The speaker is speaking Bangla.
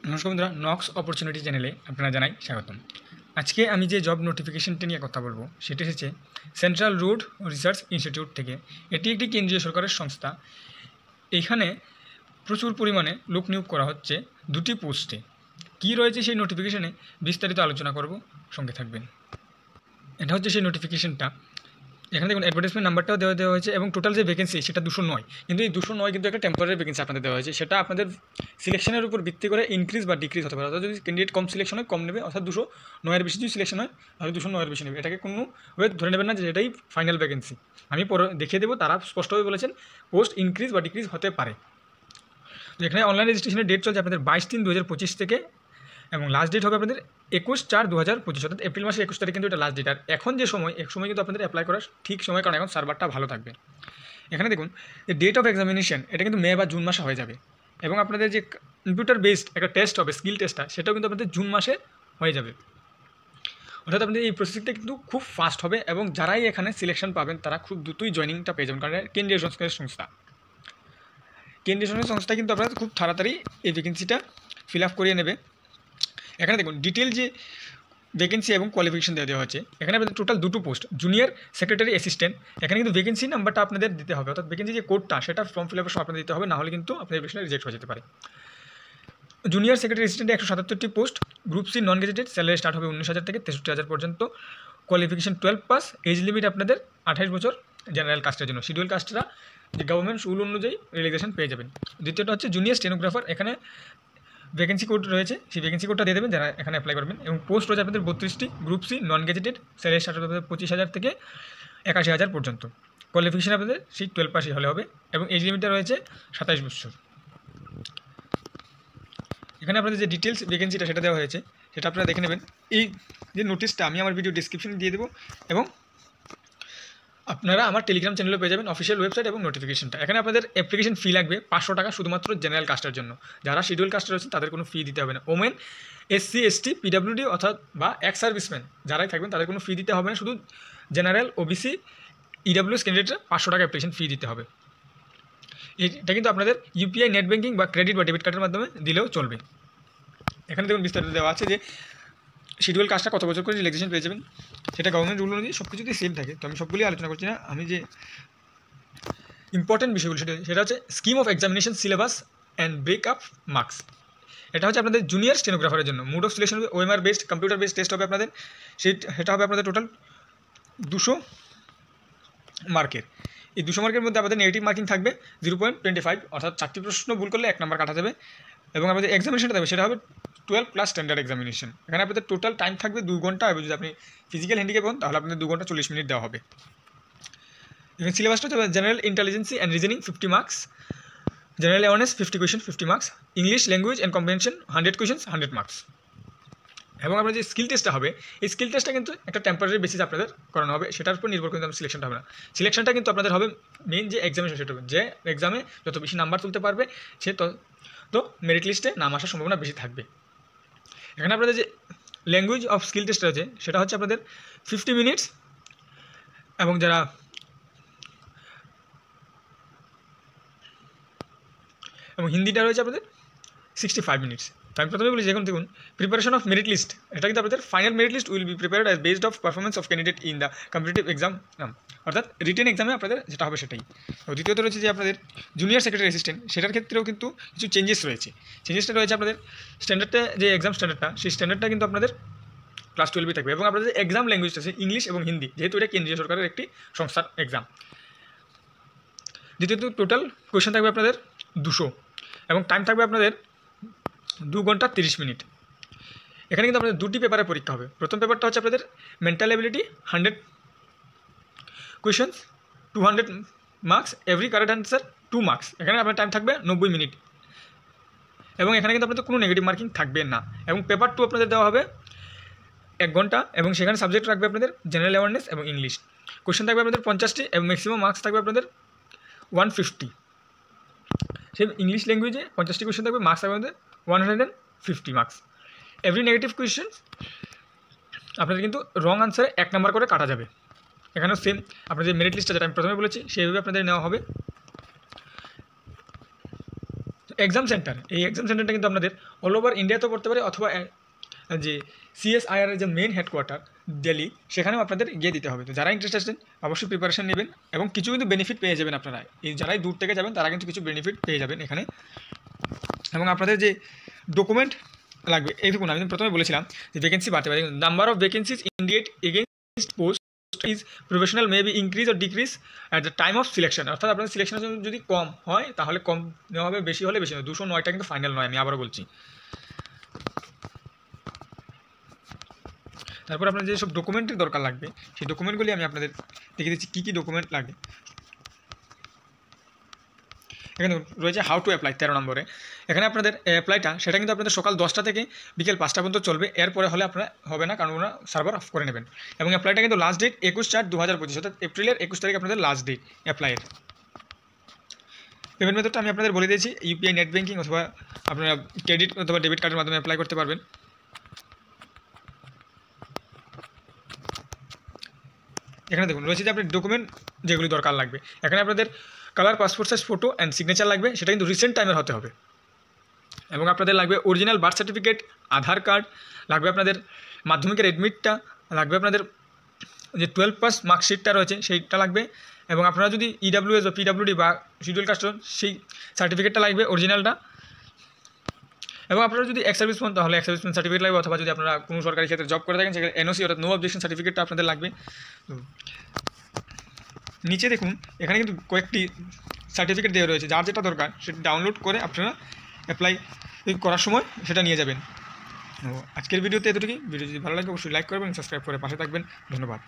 নমস্কার বন্ধুরা, নক্স অপরচুনিটি চ্যানেলে আপনারা জানাই স্বাগতম। আজকে আমি যে জব নোটিফিকেশনটা নিয়ে কথা বলবো সেটি এসেছে সেন্ট্রাল রোড রিসার্চ ইনস্টিটিউট থেকে। এটি একটি কেন্দ্রীয় সরকারের সংস্থা। এখানে প্রচুর পরিমাণে লোক নিয়োগ করা হচ্ছে দুটি পোস্টে। কী রয়েছে সেই নোটিফিকেশনে বিস্তারিত আলোচনা করব, সঙ্গে থাকবেন। এটা হচ্ছে সেই নোটিফিকেশনটা। এখানে দেখুন অ্যাডভার্টাইজমেন্ট নাম্বারটাও দেওয়া হয়েছে এবং টোটাল যে ভ্যাকেন্সি সেটা 209, কিন্তু এই 209 কিন্তু একটা টেম্পোরারি ভ্যাকেন্সি আপনাদের দেওয়া হয়েছে। সেটা আপনাদের সিলেকশনের উপর ভিত্তি করে ইনক্রিজ বা ডিক্রিজ হতে পারে। অর্থাৎ যদি ক্যান্ডিডেট কম সিলেকশন হয় কম নেবে, অর্থাৎ 209-এর বেশি যদি সিলেকশন হয় তাহলে 209-এর বেশি নেবে। এটাকে কোনোভাবে ধরে নেবেন না যে এটাই ফাইনাল ভ্যাকেন্সি। আমি পরে দেখিয়ে দেবো, তারা স্পষ্টভাবে বলেছেন পোস্ট ইনক্রিজ বা ডিক্রিজ হতে পারে। তো এখানে অনলাইন রেজিস্ট্রেশনের ডেট চলছে আপনাদের 22/3/2025 থেকে, এবং লাস্ট ডেট হবে আপনাদের 21/4/2025, অর্থাৎ এপ্রিল মাসের 21 তারিখ কিন্তু এটা লাস্ট ডেট। আর এখন যে সময়, এক সময় কিন্তু আপনাদের অ্যাপ্লাই করার ঠিক সময়, কারণ এখন সার্ভারটা ভালো থাকবে। এখানে দেখুন যে ডেট অফ এক্সামিনেশন এটা কিন্তু মে বা জুন মাসে হয়ে যাবে, এবং আপনাদের যে কম্পিউটার বেসড একটা টেস্ট হবে, স্কিল টেস্টটা, সেটাও কিন্তু আপনাদের জুন মাসে হয়ে যাবে। অর্থাৎ আপনাদের এই প্রসেসিংটা কিন্তু খুব ফাস্ট হবে, এবং যারাই এখানে সিলেকশন পাবেন তারা খুব দ্রুতই জয়নিংটা পেয়ে যাবেন, কারণ কেন্দ্রীয় সরকারের সংস্থা। কেন্দ্রীয় সরকারের সংস্থা কিন্তু আপনারা খুব তাড়াতাড়ি এই ভ্যাকেন্সিটা ফিল আপ করিয়ে নেবে। এখানে দেখুন ডিটেল যে ভ্যাকেন্সি এবং কোয়ালিফিকেশন দেওয়া হচ্ছে। এখানে আপনাদের টোটাল দুটো পোস্ট, জুনিয়র সেক্রেটারি অ্যাসিস্ট্যান্ট। এখানে কিন্তু ভ্যাকেন্সি নাম্বারটা আপনাদের দিতে হবে, অর্থাৎ ভ্যাকেন্সি যে কোডটা সেটা ফর্ম ফিল আপের সময় আপনাদের দিতে হবে, নাহলে কিন্তু আপনাদের অ্যাপ্লিকেশন রিজেক্ট হয়ে যেতে পারে। জুনিয়র সেক্রেটারি অ্যাসিস্ট্যান্টে 177টি post, group C non gazetted, salary start হবে 19,000 থেকে 63,000 পর্যন্ত, কোয়ালিফিকেশন 12 পাস, এজ লিমিট আপনাদের 28 বছর জেনারেল কাস্টের জন্য। শিডিউল কাস্টরা যে গভর্নমেন্ট রুল অনুযায়ী রিল্যাক্সেশন পেয়ে যাবেন। দ্বিতীয়টা হচ্ছে জুনিয়র স্টেনোগ্রাফার। এখানে ভ্যাকেন্সি কোড রয়েছে, সেই ভ্যাকেন্সি কোডটা দিয়ে দেবেন যারা এখানে অ্যাপ্লাই করবেন, এবং পোস্ট রয়েছে আপনাদের 32টি, group C non gazetted, salary start হবে 25,000 থেকে 81,000 পর্যন্ত, কোয়ালিফিকেশন আপনাদের সেই 12 পাসই হলে হবে, এবং এজ লিমিটটা রয়েছে 27 বছর। এখানে আপনাদের যে ডিটেলস ভ্যাকেন্সিটা সেটা দেওয়া হয়েছে, সেটা আপনারা দেখে নেবেন। এই যে নোটিশটা আমি আমার ভিডিও ডিসক্রিপশনে দিয়ে দেবো, এবং আপনারা আমার টেলিগ্রাম চ্যানেলে পেয়ে যাবেন অফিসিয়াল ওয়েবসাইট এবং নোটিফিকেশনটা। এখানে আপনাদের অ্যাপ্লিকেশন ফি লাগবে 500 টাকা, শুধুমাত্র জেনারেল কাস্টের জন্য। যারা শিডিউল কাস্টার রয়েছেন তাদের কোনো ফি দিতে হবে না। ওমেন, SC, ST, PWD অর্থাৎ বা এক্স সার্ভিসম্যান যারাই থাকবেন তাদের কোনো ফি দিতে হবে না। শুধু জেনারেল, OBC, EWS ক্যান্ডিডেটরা 500 টাকা অ্যাপ্লিকেশন ফি দিতে হবে। এটা কিন্তু আপনাদের UPI, নেট ব্যাঙ্কিং বা ক্রেডিট বা ডেবিট কার্ডের মাধ্যমে দিলেও চলবে। এখানে দেখুন বিস্তারিত দেওয়া আছে যে শিডিউল কাস্টটা কত বছর করে রিল্যাক্সেশন পেয়ে যাবেন, সেটা গভর্নমেন্ট রুল অনুযায়ী সব কিছুতেই সেম থাকে। তো আমি সবগুলি আলোচনা করছি না, আমি যে ইম্পর্টেন্ট বিষয়গুলো সেটা হচ্ছে scheme of examination, syllabus and breakup marks. এটা হচ্ছে আপনাদের জুনিয়র স্টেনোগ্রাফারের জন্য। মুড অফ সিলেকশন হবে OMR based, computer based test হবে আপনাদের, সেটা হবে আপনাদের টোটাল 200 মার্কের। এই 200 মার্কের মধ্যে আপনাদের নেগেটিভ মার্কিং থাকবে 0.25, অর্থাৎ 4টি প্রশ্ন ভুল করলে 1 নম্বর কাটা যাবে, এবং আপনাদের এক্সামিনেশনটা দেবে সেটা হবে 12 প্লাস স্ট্যান্ডার্ড এক্সামিনেশন। এখানে আপনাদের টোটাল টাইম থাকবে 2 ঘন্টা, এবং যদি আপনি ফিজিক্যাল হ্যান্ডিক্যাপ হন তাহলে আপনাদের 2 ঘন্টা 40 মিনিট দেওয়া হবে। এখানে সিলেবাসটা হচ্ছে general ইন্টেলিজেন্সি and reasoning 50 marks, general awareness 50 question 50 marks, English language and comprehension 100 questions 100 marks. এবং আপনার যে স্কিল টেস্টটা হবে, এই স্কিল টেস্টটা কিন্তু একটা টেম্পোরারি বেসিস আপনাদের করানো হবে, সেটার উপর নির্ভর করে কিন্তু সিলেকশনটা হবে না। সিলেকশনটা কিন্তু আপনাদের হবে মেইন যে এক্সামিনেশন, সেটা হবে যে এক্সামে যত বেশি নাম্বার তুলতে পারবে সে তো মেরিট লিস্টে নাম আসার সম্ভাবনা বেশি থাকবে। এখানে আপনাদের যে ল্যাঙ্গুয়েজ অফ স্কিল টেস্ট রয়েছে সেটা হচ্ছে আপনাদের 50 মিনিটস, এবং যারা এবং হিন্দিটা রয়েছে আপনাদের 65 মিনিটস। তো আমি প্রথমে বলি, দেখুন প্রিপারেশন অফ মেরিট লিস্ট, এটা কিন্তু আপনাদের final merit list will be prepared as based of performance of candidate in the competitive exam, অর্থাৎ রিটেন এক্সামে আপনাদের যেটা হবে সেটাই। দ্বিতীয়ত রয়েছে যে আপনাদের জুনিয়র সেক্রেটারি অ্যাসিস্ট্যান্ট, সেটার ক্ষেত্রেও কিন্তু কিছু চেঞ্জেস রয়েছে। চেঞ্জেসটা রয়েছে আপনাদের স্ট্যান্ডার্ডটা, যে এক্সাম স্ট্যান্ডার্ডটা, সেই স্ট্যান্ডার্ডটা কিন্তু আপনাদের ক্লাস 12 থাকবে, এবং আপনাদের এক্সাম ল্যাঙ্গুয়েজটা আছে ইংলিশ এবং হিন্দি, যেহেতু এটা কেন্দ্রীয় সরকারের একটি সংস্থার এক্সাম। দ্বিতীয়ত টোটাল কোয়েশ্চেন থাকবে আপনাদের 200, এবং টাইম থাকবে আপনাদের 2 ঘন্টা 30 মিনিট। এখানে কিন্তু আপনাদের দুটি পেপারে পরীক্ষা হবে। প্রথম পেপারটা হচ্ছে আপনাদের mental ability 100 questions 200 marks, every correct answer 2 marks. এখানে আপনার টাইম থাকবে 90 মিনিট, এবং এখানে কিন্তু আপনাদের কোনো নেগেটিভ মার্কিং থাকবে না। এবং পেপার 2 আপনাদের দেওয়া হবে 1 ঘন্টা, এবং সেখানে সাবজেক্ট রাখবে আপনাদের জেনারেল অ্যাওয়ারনেস এবং ইংলিশ। কোয়েশ্চেন থাকবে আপনাদের 50টি, এবং ম্যাক্সিমাম মার্কস থাকবে আপনাদের 150। সেই ইংলিশ ল্যাঙ্গুয়েজে 50টি কোয়েশ্চেন থাকবে, মার্কস থাকবে আপনাদের 150 মার্কস। এভরি নেগেটিভ কোয়েশ্চেন আপনাদের কিন্তু রং আনসারে 1 নাম্বার করে কাটা যাবে। এখানেও সেম আপনাদের মেরিট লিস্টটা যেটা আমি প্রথমে বলেছি সেইভাবে আপনাদের নেওয়া হবে। এক্সাম সেন্টার, এই এক্সাম সেন্টারটা কিন্তু আপনাদের অল ওভার ইন্ডিয়াতেও পড়তে পারে, অথবা যে CSIR এর যে মেন হেডকোয়ার্টার দিল্লি, সেখানেও আপনাদের গিয়ে দিতে হবে। তো যারা ইন্টারেস্ট আছেন অবশ্যই প্রিপারেশন নেবেন, এবং কিছু কিন্তু বেনিফিট পেয়ে যাবেন আপনারা। এই যারাই দূর থেকে যাবেন তারা কিন্তু কিছু বেনিফিট পেয়ে যাবেন এখানে। এবং আপনাদের যে ডকুমেন্ট লাগবে, এই দেখুন আমি প্রথমে বলেছিলাম যে ভ্যাকেন্সি বাড়তে পারে। Number of vacancies indicate against post is professional may be increase or decrease at the time of selection. অর্থাৎ আপনাদের সিলেকশনের জন্য যদি কম হয় তাহলে কম নেওয়া হবে, বেশি হলে বেশি নেওয়া। 209টা কিন্তু ফাইনাল নয়, আমি আবারও বলছি। তারপর আপনার যেসব ডকুমেন্টের দরকার লাগবে সেই ডকুমেন্টগুলি আমি আপনাদের দেখে দিচ্ছি কী কী ডকুমেন্ট লাগবে। এখানে রয়েছে হাউ টু অ্যাপ্লাই 13 নম্বরে। এখানে আপনাদের অ্যাপ্লাইটা সেটা কিন্তু আপনাদের সকাল 10টা থেকে বিকেল 5টা পর্যন্ত চলবে, এরপরে হলে আপনার হবে না, কারণ ওরা সার্ভার অফ করে নেবেন। এবং অ্যাপ্লাইটা কিন্তু লাস্ট ডেট 21/4/2025, অর্থাৎ এপ্রিলের 21 তারিখ আপনাদের লাস্ট ডেট অ্যাপ্লাইয়ের। পেমেন্ট মেথডটা আমি আপনাদের বলে দিয়েছি, ইউপিআই, নেট ব্যাঙ্কিং অথবা আপনারা ক্রেডিট অথবা ডেবিট কার্ডের মাধ্যমে অ্যাপ্লাই করতে পারবেন। এখানে দেখুন রয়েছে যে আপনার ডকুমেন্ট যেগুলি দরকার লাগবে। এখানে আপনাদের colour passport size photo and signature লাগবে, সেটা কিন্তু রিসেন্ট টাইমের হতে হবে। এবং আপনাদের লাগবে অরিজিনাল বার্থ সার্টিফিকেট, আধার কার্ড লাগবে, আপনাদের মাধ্যমিকের অ্যাডমিটটা লাগবে, আপনাদের যে 12 পাস মার্কশিটটা রয়েছে সেইটা লাগবে, এবং আপনারা যদি EWS বা PWD বা শিডিউল কাস্ট সেই সার্টিফিকেটটা লাগবে অরিজিনালটা। এবং আপনারা যদি এক্স সার্ভিসম্যান তাহলে এক্স সার্ভিসম্যান সার্টিফিকেট লাগবে, অথবা যদি আপনারা কোনো সরকারি ক্ষেত্রে জব করে থাকেন সেখানে NOC অর্থাৎ নো অবজেকশন সার্টিফিকেটটা আপনাদের লাগবে। নিচে দেখুন এখানে কিন্তু কয়েকটি সার্টিফিকেট দেওয়া রয়েছে, যার যেটা দরকার সেটা ডাউনলোড করে আপনারা অ্যাপ্লাই করার সময় সেটা নিয়ে যাবেন। আজকের ভিডিওতে এতটুকুই। ভিডিও যদি ভালো লাগে অবশ্যই লাইক করবেন, সাবস্ক্রাইব করে পাশে থাকবেন। ধন্যবাদ।